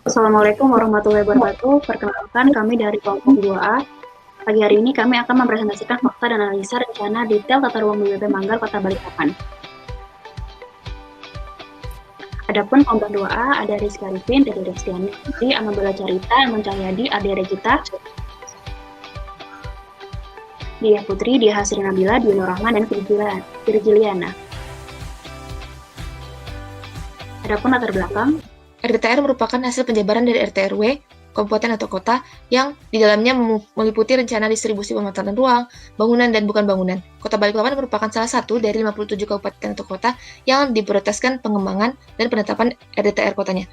Assalamualaikum warahmatullahi wabarakatuh. Perkenalkan kami dari kelompok 2A. Pagi hari ini kami akan mempresentasikan fakta dan analisa rencana detail tata ruang BWP Manggar Kota Balikpapan. Adapun kelompok 2A ada Rizky Arifin, Dede Restiani, Amabella Carita, Emon Cahyadi, Ade Regita, Dia Putri, Dia Hasri Nabila, Dwi Nur Rahman, dan Virgiliana. Adapun latar belakang, RDTR merupakan hasil penjabaran dari RT/RW, kabupaten atau kota yang di dalamnya meliputi rencana distribusi pemetaan ruang, bangunan dan bukan bangunan. Kota Balikpapan merupakan salah satu dari 57 kabupaten atau kota yang diprioritaskan pengembangan dan penetapan RDTR kotanya.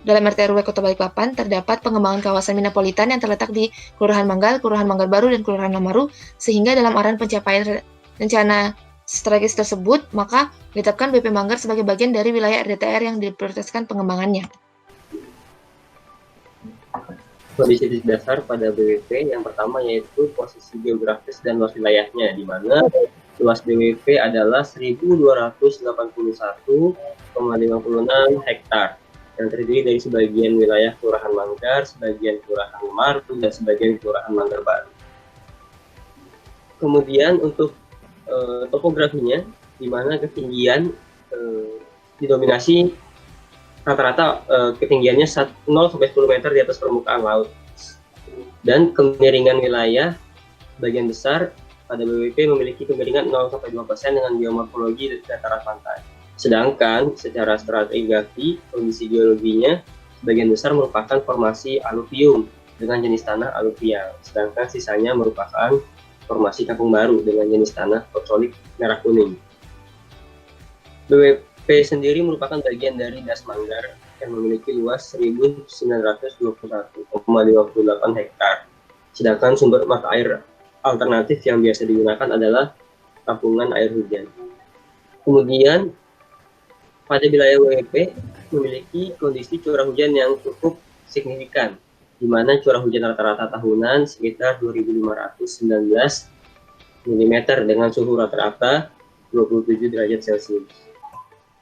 Dalam RT/RW Kota Balikpapan terdapat pengembangan kawasan Minapolitan yang terletak di Kelurahan Manggal, Kelurahan Manggar Baru, dan Kelurahan Lamaru, sehingga dalam arahan pencapaian rencana strategis tersebut, maka ditetapkan BP Manggar sebagai bagian dari wilayah RDTR yang diprioritaskan pengembangannya. Kondisi dasar pada BWP yang pertama yaitu posisi geografis dan luas wilayahnya, di mana luas BWP adalah 1.281,56 hektar yang terdiri dari sebagian wilayah Kelurahan Manggar, sebagian Kelurahan Lamaru, dan sebagian Kelurahan Manggar Baru. Kemudian untuk topografinya, di mana ketinggian didominasi rata-rata ketinggiannya 0-10 meter di atas permukaan laut, dan kemiringan wilayah bagian besar pada BWP memiliki kemiringan 0-2% dengan geomorfologi dataran pantai. Sedangkan secara stratigrafi, kondisi geologinya sebagian besar merupakan formasi aluvium dengan jenis tanah aluvial, sedangkan sisanya merupakan formasi kampung baru dengan jenis tanah potsolik merah kuning. BWP sendiri merupakan bagian dari Das Manggar yang memiliki luas 1.921,58 hektar. Sedangkan sumber mata air alternatif yang biasa digunakan adalah tampungan air hujan. Kemudian pada wilayah WP memiliki kondisi curah hujan yang cukup signifikan, di mana curah hujan rata-rata tahunan sekitar 2.519 mm dengan suhu rata-rata 27 derajat Celcius.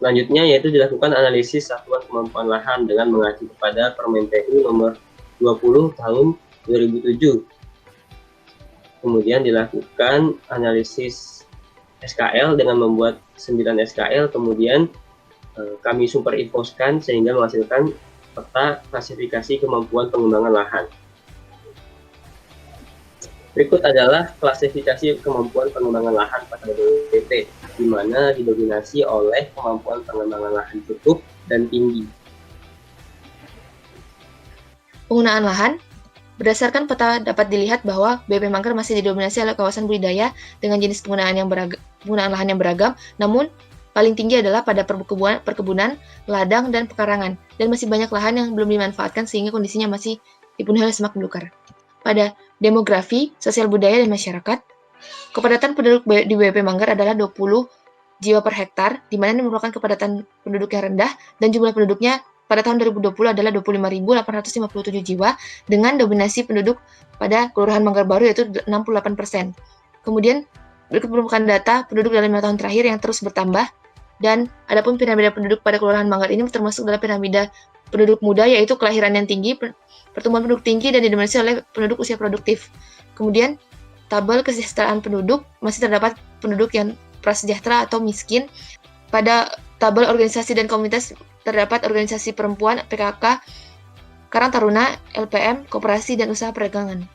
Selanjutnya yaitu dilakukan analisis satuan kemampuan lahan dengan mengacu kepada Permen PU nomor 20 tahun 2007. Kemudian dilakukan analisis SKL dengan membuat 9 SKL, kemudian kami superimposkan sehingga menghasilkan peta klasifikasi kemampuan pengembangan lahan. Berikut adalah klasifikasi kemampuan pengembangan lahan pada BWP, di mana didominasi oleh kemampuan pengembangan lahan cukup dan tinggi. Penggunaan lahan berdasarkan peta dapat dilihat bahwa BWP Manggar masih didominasi oleh kawasan budidaya dengan jenis penggunaan lahan yang beragam, namun paling tinggi adalah pada perkebunan, ladang, dan pekarangan, dan masih banyak lahan yang belum dimanfaatkan sehingga kondisinya masih dipenuhi oleh semak belukar. Pada demografi, sosial budaya, dan masyarakat, kepadatan penduduk di BWP Manggar adalah 20 jiwa per hektar, di mana ini merupakan kepadatan penduduk yang rendah, dan jumlah penduduknya pada tahun 2020 adalah 25.857 jiwa, dengan dominasi penduduk pada Kelurahan Manggar Baru yaitu 68%. Kemudian, berikut merupakan data penduduk dalam 5 tahun terakhir yang terus bertambah, dan adapun piramida penduduk pada Kelurahan Manggar ini termasuk dalam piramida penduduk muda, yaitu kelahiran yang tinggi, pertumbuhan penduduk tinggi, dan didominasi oleh penduduk usia produktif. Kemudian, tabel kesejahteraan penduduk masih terdapat penduduk yang prasejahtera atau miskin. Pada tabel organisasi dan komunitas terdapat organisasi perempuan, PKK, Karang Taruna, LPM, koperasi, dan usaha perdagangan.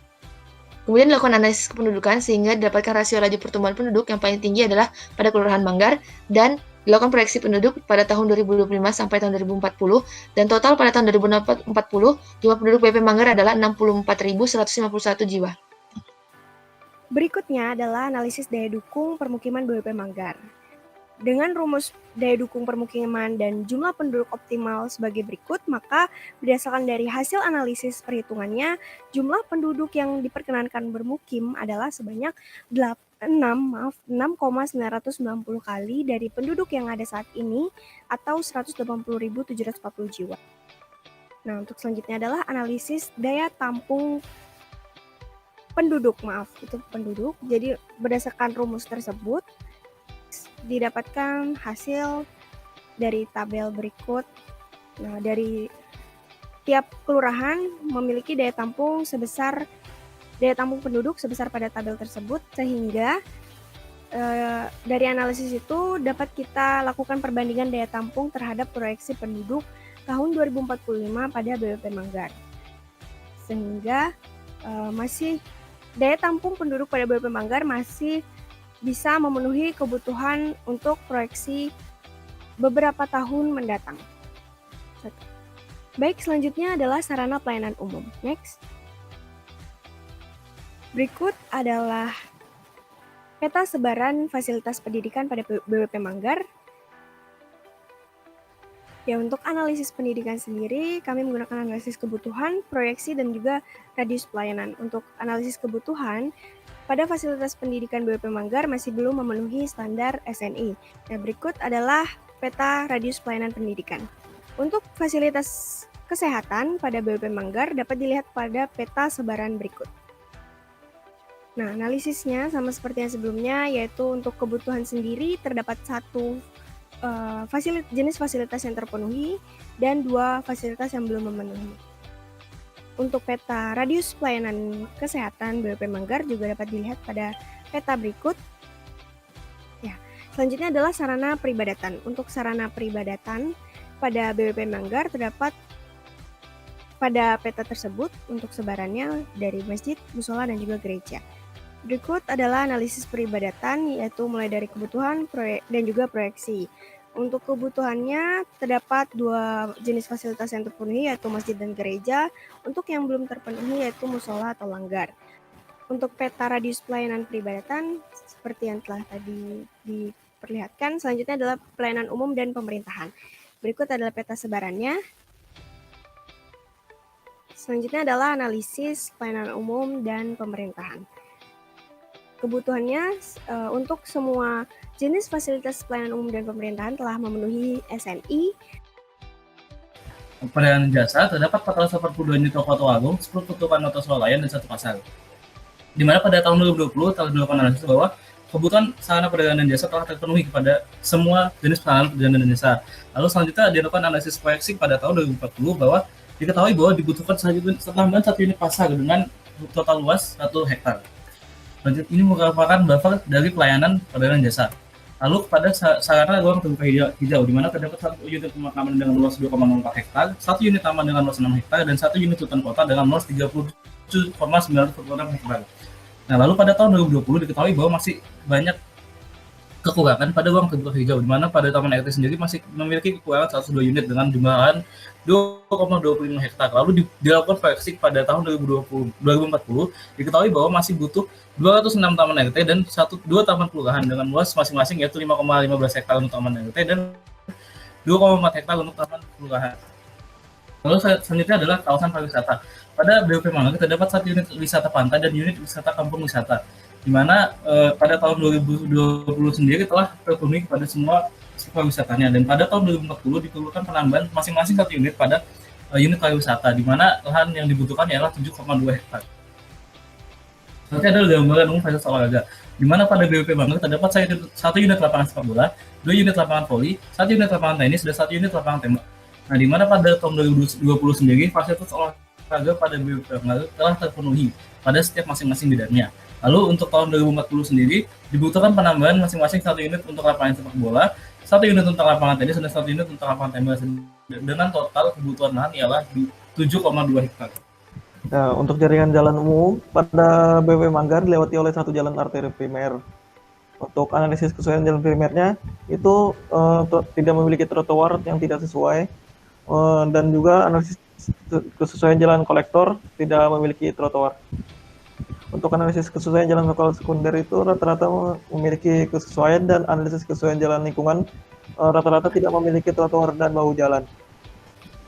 Kemudian dilakukan analisis kependudukan sehingga didapatkan rasio laju pertumbuhan penduduk yang paling tinggi adalah pada Kelurahan Manggar, dan dilakukan proyeksi penduduk pada tahun 2025 sampai tahun 2040, dan total pada tahun 2040 jumlah penduduk BWP Manggar adalah 64.151 jiwa. Berikutnya adalah analisis daya dukung permukiman BWP Manggar. Dengan rumus daya dukung permukiman dan jumlah penduduk optimal sebagai berikut, maka berdasarkan dari hasil analisis perhitungannya, jumlah penduduk yang diperkenankan bermukim adalah sebanyak 6,990 kali dari penduduk yang ada saat ini, atau 180.740 jiwa. Nah, untuk selanjutnya adalah analisis daya tampung penduduk. Jadi berdasarkan rumus tersebut, didapatkan hasil dari tabel berikut. Nah, dari tiap kelurahan memiliki daya tampung penduduk sebesar pada tabel tersebut, sehingga dari analisis itu dapat kita lakukan perbandingan daya tampung terhadap proyeksi penduduk tahun 2045 pada BWP Manggar. Sehingga masih daya tampung penduduk pada BWP Manggar masih bisa memenuhi kebutuhan untuk proyeksi beberapa tahun mendatang. Baik, selanjutnya adalah sarana pelayanan umum. Next. Berikut adalah peta sebaran fasilitas pendidikan pada BWP Manggar. Ya, untuk analisis pendidikan sendiri, kami menggunakan analisis kebutuhan, proyeksi, dan juga radius pelayanan. Untuk analisis kebutuhan, pada fasilitas pendidikan BWP Manggar masih belum memenuhi standar SNI. Nah, berikut adalah peta radius pelayanan pendidikan. Untuk fasilitas kesehatan pada BWP Manggar dapat dilihat pada peta sebaran berikut. Nah, analisisnya sama seperti yang sebelumnya, yaitu untuk kebutuhan sendiri terdapat satu jenis fasilitas yang terpenuhi dan 2 fasilitas yang belum memenuhi. Untuk peta radius pelayanan kesehatan BWP Manggar juga dapat dilihat pada peta berikut. Ya, selanjutnya adalah sarana peribadatan. Untuk sarana peribadatan pada BWP Manggar terdapat pada peta tersebut untuk sebarannya dari masjid, musola, dan juga gereja. Berikut adalah analisis peribadatan, yaitu mulai dari kebutuhan dan juga proyeksi. Untuk kebutuhannya terdapat 2 jenis fasilitas yang terpenuhi, yaitu masjid dan gereja. Untuk yang belum terpenuhi yaitu musola atau langgar. Untuk peta radius pelayanan peribadatan seperti yang telah tadi diperlihatkan, selanjutnya adalah pelayanan umum dan pemerintahan. Berikut adalah peta sebarannya. Selanjutnya adalah analisis pelayanan umum dan pemerintahan. Kebutuhannya untuk semua jenis fasilitas pelayanan umum dan pemerintahan telah memenuhi SNI. Pelayanan jasa terdapat 482 unit toko warung, 10 tutupan noto swalayan, dan 1 pasar. Di mana pada tahun 2020 telah dilakukan analisis bahwa kebutuhan sarana perdagangan dan jasa telah terpenuhi kepada semua jenis sarana perdagangan dan jasa. Lalu selanjutnya dilakukan analisis proyeksi pada tahun 2040 bahwa diketahui bahwa dibutuhkan tambahan 1 unit pasar dengan total luas 1 hektar. Ini merupakan buffer dari pelayanan perdagangan jasa. Lalu pada sarana ruang terbuka hijau, di mana terdapat 1 unit pemakaman dengan luas 2,04 hektar, 1 unit taman dengan luas 6 hektar, dan 1 unit hutan kota dengan luas 37,9 hektar. Nah, lalu pada tahun 2020 diketahui bahwa masih banyak kekurangan pada ruang terbuka hijau, di mana pada Taman RT sendiri masih memiliki kekurangan 102 unit dengan jumlah 2,25 hektar. Lalu dilakukan proyeksi pada tahun 2040, diketahui bahwa masih butuh 206 taman RT dan 2 taman kelurahan dengan luas masing-masing yaitu 5,15 hektar untuk taman RT dan 2,4 hektar untuk taman kelurahan. Lalu selanjutnya adalah kawasan pariwisata. Pada BWP Manggar terdapat 1 unit wisata pantai dan unit wisata kampung wisata, di mana pada tahun 2020 sendiri telah terpenuhi pada semua pariwisatanya, dan pada tahun 2040 diperlukan penambahan masing-masing 1 unit pada unit pariwisata, di mana lahan yang dibutuhkan ialah 7,2 hektar. Nanti ada gambaran umum fasilitas olahraga, di mana pada BWP Manggar terdapat 1 unit lapangan sepak bola, 2 unit lapangan voli, 1 unit lapangan tenis, dan 1 unit lapangan tembak. Nah, di mana pada tahun 2020 sendiri fasilitas olahraga pada BWP Manggar telah terpenuhi pada setiap masing-masing bidangnya. Lalu untuk tahun 2040 sendiri dibutuhkan penambahan masing-masing 1 unit untuk lapangan sepak bola, 1 unit untuk lapangan tenis, dan 1 unit untuk lapangan tembak, dengan total kebutuhan lahan ialah 7,2 hektar. Nah, untuk jaringan jalan umum pada BWP Manggar dilewati oleh 1 jalan arteri primer. Untuk analisis kesesuaian jalan primernya itu tidak memiliki trotoar yang tidak sesuai, dan juga analisis kesesuaian jalan kolektor tidak memiliki trotoar. Untuk analisis kesesuaian jalan lokal sekunder itu rata-rata memiliki kesesuaian, dan analisis kesesuaian jalan lingkungan rata-rata tidak memiliki trotoar dan bahu jalan.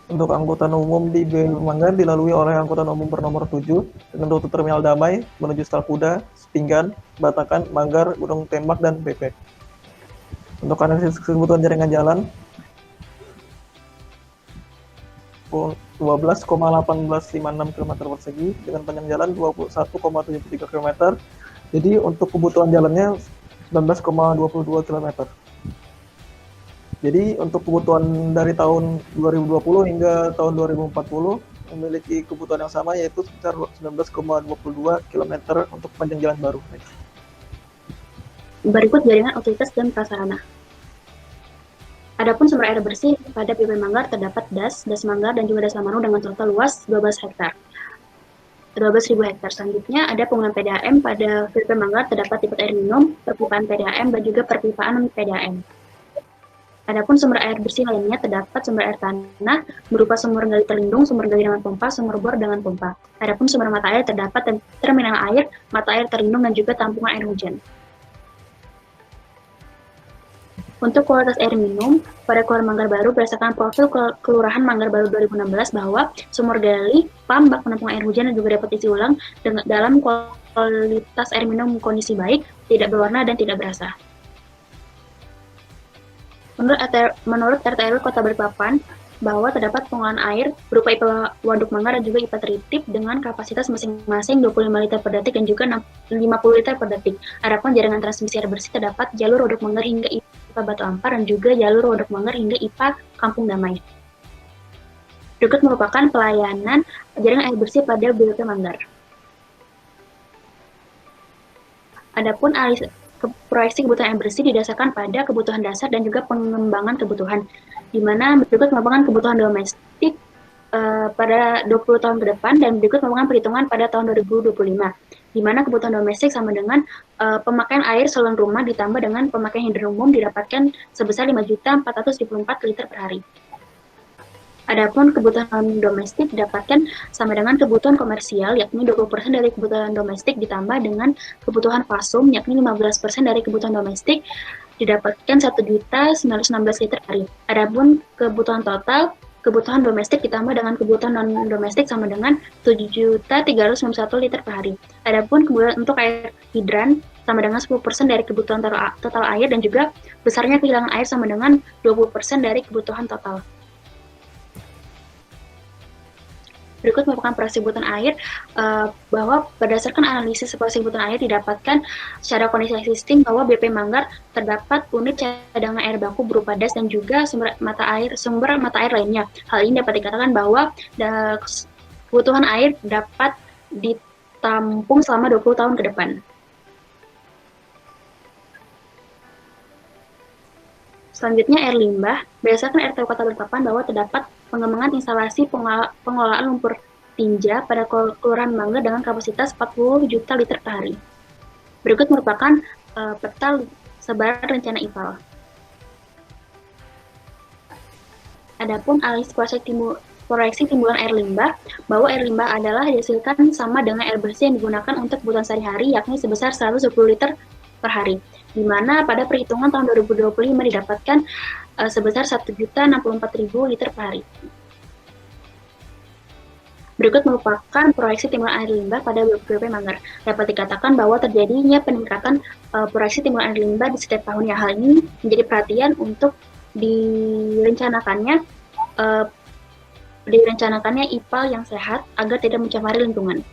Untuk angkutan umum di BWP Manggar dilalui oleh angkutan umum bernomor 7 dengan rute Terminal Damai menuju Stalkuda, Sepinggan, Batakan, Manggar, Gunung Tembak, dan BP. Untuk analisis kebutuhan jaringan jalan 12,1856 km persegi dengan panjang jalan 21,73 km. Jadi untuk kebutuhan jalannya 19,22 km. Jadi untuk kebutuhan dari tahun 2020 hingga tahun 2040 memiliki kebutuhan yang sama, yaitu sekitar 19,22 km untuk panjang jalan baru. Berikut jaringan utilitas dan prasarana. Adapun sumber air bersih pada BP Manggar terdapat Das Manggar, dan juga Das Lamanu dengan total luas 12.000 hektar. Selanjutnya ada penggunaan PDAM pada BP Manggar terdapat tipe air minum, perpipaan PDAM, dan juga perpipaan PDAM. Adapun sumber air bersih lainnya terdapat sumber air tanah berupa sumur gali terlindung, sumur gali dengan pompa, sumur bor dengan pompa. Adapun sumber mata air terdapat terminal air, mata air terlindung, dan juga tampungan air hujan. Untuk kualitas air minum, pada Kelurahan Manggar Baru berdasarkan profil Kelurahan Manggar Baru 2016 bahwa sumur gali, pam, bak penampung air hujan, dan juga dapat isi ulang dalam kualitas air minum kondisi baik, tidak berwarna, dan tidak berasa. Menurut RT RW Kota Balikpapan, bahwa terdapat pengolahan air berupa IPA Waduk Manggar dan juga IPA Tritip dengan kapasitas masing-masing 25 liter per detik dan juga 50 liter per detik. Adapun jaringan transmisi air bersih terdapat jalur Waduk Manggar hingga IPA Batu Ampar dan juga jalur Waduk Manggar hingga IPA Kampung Damai. Berikut merupakan pelayanan jaringan air bersih pada BP Manggar. Adapun proyeksi kebutuhan air bersih didasarkan pada kebutuhan dasar dan juga pengembangan kebutuhan, di mana berikut merupakan kebutuhan domestik pada 20 tahun ke depan, dan berikut merupakan perhitungan pada tahun 2025, di mana kebutuhan domestik sama dengan pemakaian air saluran rumah ditambah dengan pemakaian hidran umum didapatkan sebesar 5.424 liter per hari. Adapun kebutuhan domestik didapatkan sama dengan kebutuhan komersial, yakni 20% dari kebutuhan domestik ditambah dengan kebutuhan fasum, yakni 15% dari kebutuhan domestik, didapatkan 1.916 liter per hari. Adapun kebutuhan total, kebutuhan domestik ditambah dengan kebutuhan non-domestik sama dengan 7.391 liter per hari. Adapun kebutuhan untuk air hidran sama dengan 10% dari kebutuhan total air, dan juga besarnya kehilangan air sama dengan 20% dari kebutuhan total. Berikut merupakan proyeksi kebutuhan air, bahwa berdasarkan analisis proyeksi kebutuhan air didapatkan secara kondisi existing bahwa BP Manggar terdapat unit cadangan air baku berupa Das dan juga sumber mata air lainnya. Hal ini dapat dikatakan bahwa kebutuhan air dapat ditampung selama 20 tahun ke depan. Selanjutnya air limbah, berdasarkan RT Kota Balikpapan bahwa terdapat pengembangan instalasi pengelolaan lumpur tinja pada Kelurahan Manggar dengan kapasitas 40 juta liter per hari. Berikut merupakan peta sebaran rencana IPAL. Adapun analisis proyeksi timbulan air limbah, bahwa air limbah adalah dihasilkan sama dengan air bersih yang digunakan untuk kebutuhan sehari-hari, yakni sebesar 110 liter per hari, di mana pada perhitungan tahun 2025 didapatkan sebesar 1.064.000 liter per hari. Berikut merupakan proyeksi timbulan air limbah pada BP Manggar. Dapat dikatakan bahwa terjadinya peningkatan proyeksi timbulan air limbah di setiap tahunnya. Hal ini menjadi perhatian untuk direncanakannya IPAL yang sehat agar tidak mencemari lingkungan.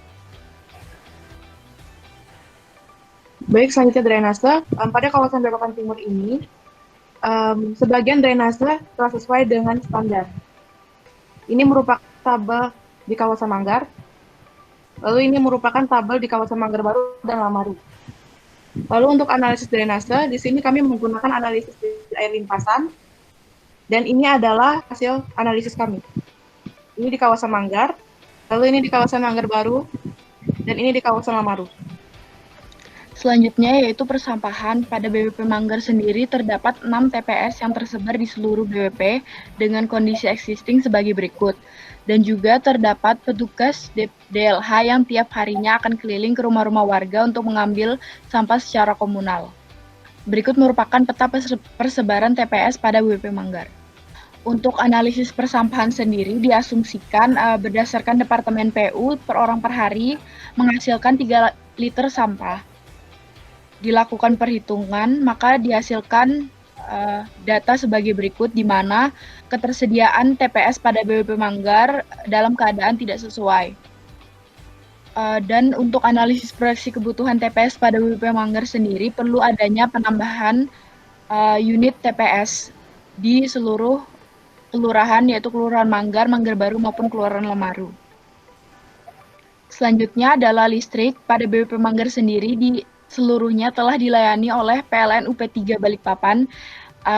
Baik, selanjutnya drainase. Pada kawasan Balikpapan Timur ini, sebagian drainase telah sesuai dengan standar. Ini merupakan tabel di kawasan Manggar. Lalu ini merupakan tabel di kawasan Manggar Baru dan Lamaru. Lalu untuk analisis drainase, di sini kami menggunakan analisis air limpasan. Dan ini adalah hasil analisis kami. Ini di kawasan Manggar, lalu ini di kawasan Manggar Baru, dan ini di kawasan Lamaru. Selanjutnya yaitu persampahan. Pada BWP Manggar sendiri terdapat 6 TPS yang tersebar di seluruh BWP dengan kondisi existing sebagai berikut. Dan juga terdapat petugas DLH yang tiap harinya akan keliling ke rumah-rumah warga untuk mengambil sampah secara komunal. Berikut merupakan peta persebaran TPS pada BWP Manggar. Untuk analisis persampahan sendiri diasumsikan berdasarkan Departemen PU per orang per hari menghasilkan 3 liter sampah. Dilakukan perhitungan, maka dihasilkan data sebagai berikut, di mana ketersediaan TPS pada BWP Manggar dalam keadaan tidak sesuai. Dan untuk analisis proyeksi kebutuhan TPS pada BWP Manggar sendiri perlu adanya penambahan unit TPS, di seluruh kelurahan, yaitu Kelurahan Manggar, Manggar Baru, maupun Kelurahan Lemaru. Selanjutnya adalah listrik. Pada BPP Manggar sendiri di seluruhnya telah dilayani oleh PLN UP3 Balikpapan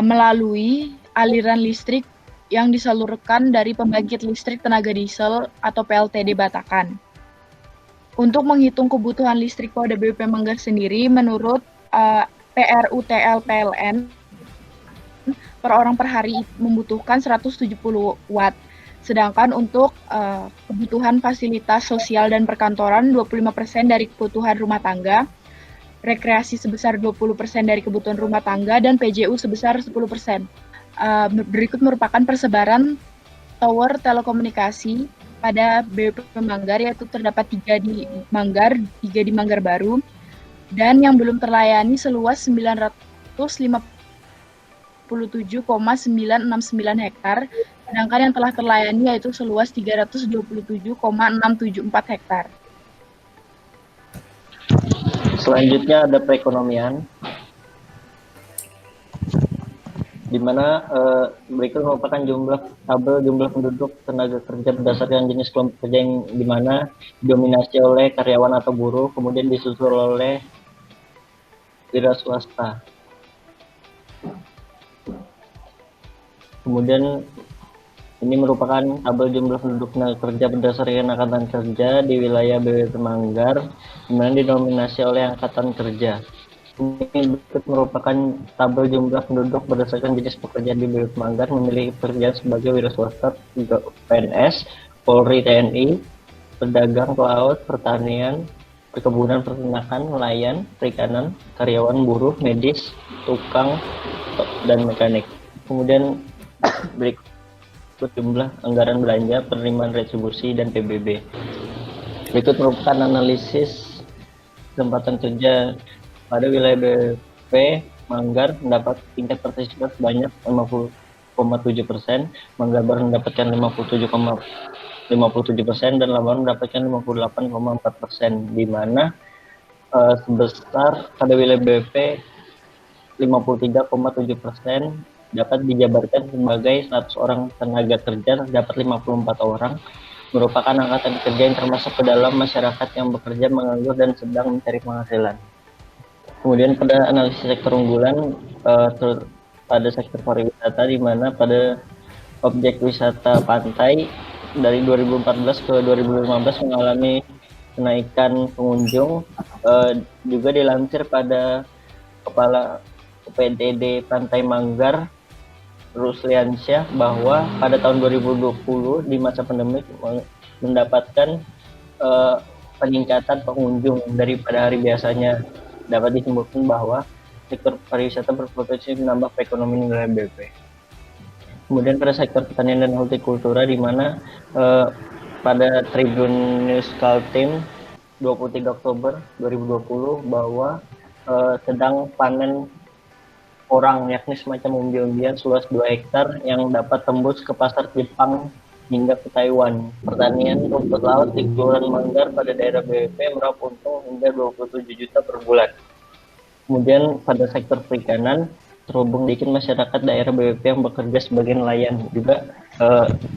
melalui aliran listrik yang disalurkan dari pembangkit listrik tenaga diesel atau PLTD Batakan. Untuk menghitung kebutuhan listrik pada BPP Manggar sendiri, menurut PRUTL PLN, per orang per hari membutuhkan 170 watt. Sedangkan untuk kebutuhan fasilitas sosial dan perkantoran 25% dari kebutuhan rumah tangga, rekreasi sebesar 20% dari kebutuhan rumah tangga, dan PJU sebesar 10%. Berikut merupakan persebaran tower telekomunikasi pada BPP Manggar, yaitu terdapat 3 di Manggar, 3 di Manggar Baru, dan yang belum terlayani seluas 957,969 hektar, sedangkan yang telah terlayani yaitu seluas 327,674 hektar. Selanjutnya ada perekonomian, di mana berikut merupakan tabel jumlah penduduk tenaga kerja berdasarkan jenis kelompok kerja yang di mana didominasi oleh karyawan atau buruh, kemudian disusul oleh wira swasta. Kemudian ini merupakan tabel jumlah penduduk tenaga kerja berdasarkan angkatan kerja di wilayah BPP Manggar, di mana didominasi oleh angkatan kerja. Ini berikut merupakan tabel jumlah penduduk berdasarkan jenis pekerjaan di BPP Manggar memiliki pekerjaan sebagai wira swasta, PNS, Polri, TNI, pedagang, pelaut, pertanian, perkebunan, peternakan, nelayan, perikanan, karyawan, buruh, medis, tukang, dan mekanik. Kemudian berikut jumlah anggaran belanja, penerimaan retribusi, dan PBB. Berikut merupakan analisis kesempatan kerja pada wilayah BPP Manggar mendapat tingkat partisipasi sebanyak 50,7%, Manggar Baru mendapatkan 57,57%, dan Lemaru mendapatkan 58,4%, di mana sebesar pada wilayah BPP 53,7% dapat dijabarkan sebagai 100 orang tenaga kerja terdapat 54 orang, merupakan angkatan kerja yang termasuk ke dalam masyarakat yang bekerja, menganggur, dan sedang mencari penghasilan. Kemudian pada analisis sektor unggulan, pada sektor pariwisata, di mana pada objek wisata pantai dari 2014 ke 2015 mengalami kenaikan pengunjung. Juga dilansir pada Kepala UPTD Pantai Manggar, Rusliansyah, bahwa pada tahun 2020 di masa pandemi mendapatkan peningkatan pengunjung daripada hari biasanya. Dapat disimpulkan bahwa sektor pariwisata berpotensi menambah perekonomian wilayah BPP. Kemudian pada sektor pertanian dan hortikultura, di mana pada Tribun News Kaltim 23 Oktober 2020 bahwa sedang panen orang, yakni semacam umbi-umbian seluas 2 hektar yang dapat tembus ke pasar Jepang hingga ke Taiwan. Pertanian rumput laut di Kelurahan Manggar pada daerah BPP meraup untung hingga 27 juta per bulan. Kemudian pada sektor perikanan, terhubung dikit masyarakat daerah BPP yang bekerja sebagai nelayan, juga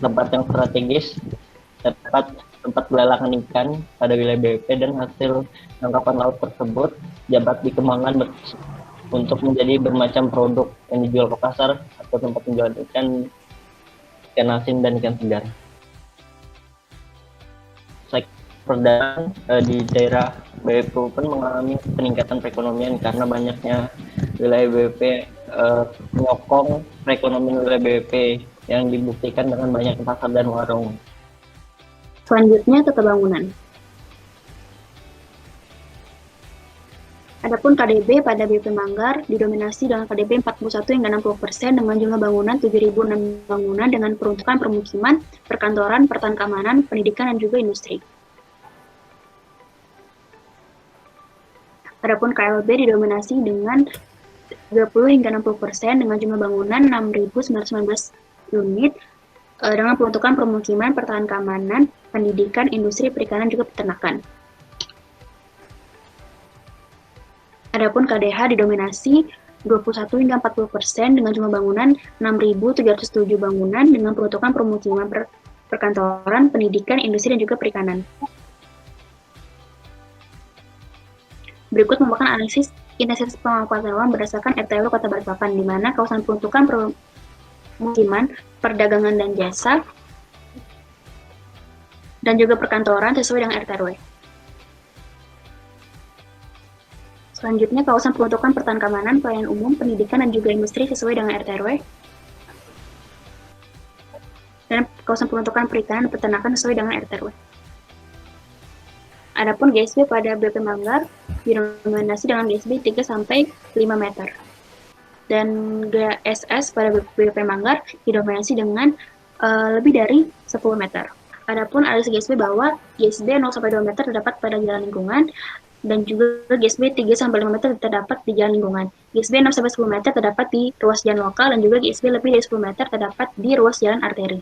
tempat yang strategis, tempat pelelangan ikan pada wilayah BPP, dan hasil tangkapan laut tersebut dapat dikembangkan untuk menjadi bermacam produk yang dijual ke pasar atau tempat penjualan ikan asin, dan ikan segar. Sektor perdagangan di daerah BPP pun mengalami peningkatan perekonomian karena banyaknya wilayah BPP menyokong perekonomian wilayah BPP yang dibuktikan dengan banyak pasar dan warung. Selanjutnya, tata bangunan. Adapun KDB pada BPP Manggar didominasi dengan KDB 41 hingga 60% dengan jumlah bangunan 7.006 bangunan dengan peruntukan permukiman, perkantoran, pertahanan keamanan, pendidikan, dan juga industri. Adapun KLB didominasi dengan 30 hingga 60% dengan jumlah bangunan 6.919 unit dengan peruntukan permukiman, pertahanan keamanan, pendidikan, industri, perikanan, juga peternakan. Adapun KDH didominasi 21 hingga 40% dengan jumlah bangunan 6.707 bangunan dengan peruntukan permukiman perkantoran, pendidikan, industri, dan juga perikanan. Berikut merupakan analisis intensitas pemanfaatan lahan berdasarkan RT/RW Kota Balikpapan, di mana kawasan peruntukan permukiman, perdagangan dan jasa, dan juga perkantoran sesuai dengan RT/RW. Selanjutnya, kawasan peruntukan pertahanan keamanan, pelayanan umum, pendidikan, dan juga industri sesuai dengan RT/RW. Dan kawasan peruntukan perikanan dan peternakan sesuai dengan RT/RW. Adapun GSB pada BP Manggar didominasi dengan GSB 3-5 meter. Dan GSS pada BP Manggar didominasi dengan lebih dari 10 meter. Adapun analisis GSB bahwa GSB 0-2 meter terdapat pada jalan lingkungan, dan juga GSB 3-5 meter terdapat di jalan lingkungan. GSB 6-10 meter terdapat di ruas jalan lokal, dan juga GSB lebih dari 10 meter terdapat di ruas jalan arteri.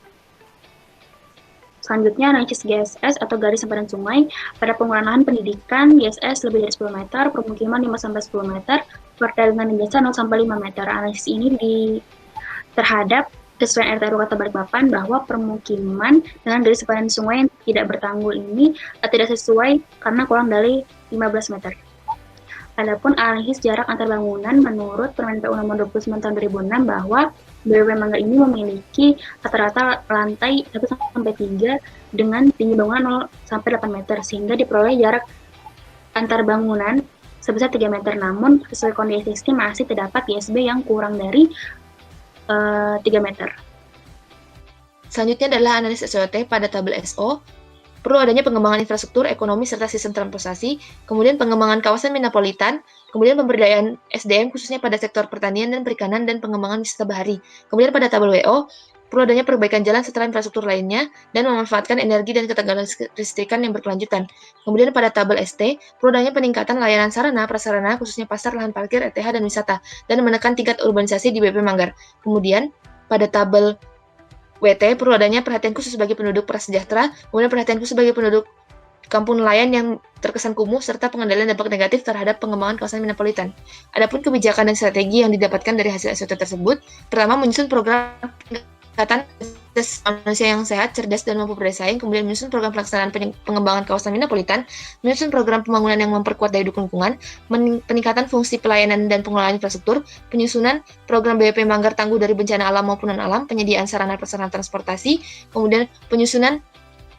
Selanjutnya, analisis GSS atau garis sempadan sungai. Pada penggunaan lahan pendidikan, GSS lebih dari 10 meter, permukiman 5-10 meter, perdagangan dan jasa 0-5 meter. Analisis ini terhadap kesesuaian RT/RW Kota Balikpapan bahwa permukiman dengan garis sempadan sungai yang tidak bertanggul ini tidak sesuai karena kurang dari 15 meter. Adapun analisis jarak antar bangunan menurut Permen PU Nomor 29 Tahun 2006 bahwa BWP Manggar ini memiliki rata-rata lantai 1-3 dengan tinggi bangunan 0-8 meter, sehingga diperoleh jarak antar bangunan sebesar 3 meter. Namun, sesuai kondisi sistem masih terdapat GSB yang kurang dari 3 meter. Selanjutnya adalah analisis SWOT pada tabel SO. Perlu adanya pengembangan infrastruktur, ekonomi, serta sistem transportasi, kemudian pengembangan kawasan metropolitan, kemudian pemberdayaan SDM khususnya pada sektor pertanian dan perikanan, dan pengembangan wisata bahari. Kemudian pada tabel WO, perlu adanya perbaikan jalan serta infrastruktur lainnya, dan memanfaatkan energi dan ketegangan listrikan yang berkelanjutan. Kemudian pada tabel ST, perlu adanya peningkatan layanan sarana, prasarana, khususnya pasar, lahan parkir, ETH, dan wisata, dan menekan tingkat urbanisasi di BP Manggar. Kemudian pada tabel WT, perlu adanya perhatian khusus bagi penduduk prasejahtera, kemudian perhatian khusus bagi penduduk kampung nelayan yang terkesan kumuh, serta pengendalian dampak negatif terhadap pengembangan kawasan metropolitan. Adapun kebijakan dan strategi yang didapatkan dari hasil SWOT tersebut, pertama menyusun program peningkatan manusia yang sehat, cerdas, dan mampu bersaing, kemudian menyusun program pelaksanaan pengembangan kawasan metropolitan, menyusun program pembangunan yang memperkuat daya dukung lingkungan, peningkatan fungsi pelayanan dan pengelolaan infrastruktur, penyusunan program BWP Manggar tangguh dari bencana alam maupun non-alam, penyediaan sarana prasarana transportasi, kemudian penyusunan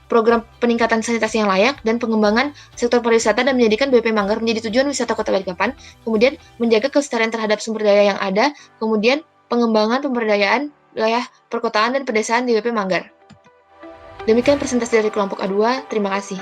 program peningkatan sanitasi yang layak, dan pengembangan sektor pariwisata dan menjadikan BWP Manggar menjadi tujuan wisata Kota Balikpapan, kemudian menjaga kelestarian terhadap sumber daya yang ada, kemudian pengembangan pemberdayaan wilayah perkotaan dan pedesaan di BP Manggar. Demikian presentasi dari kelompok A2, terima kasih.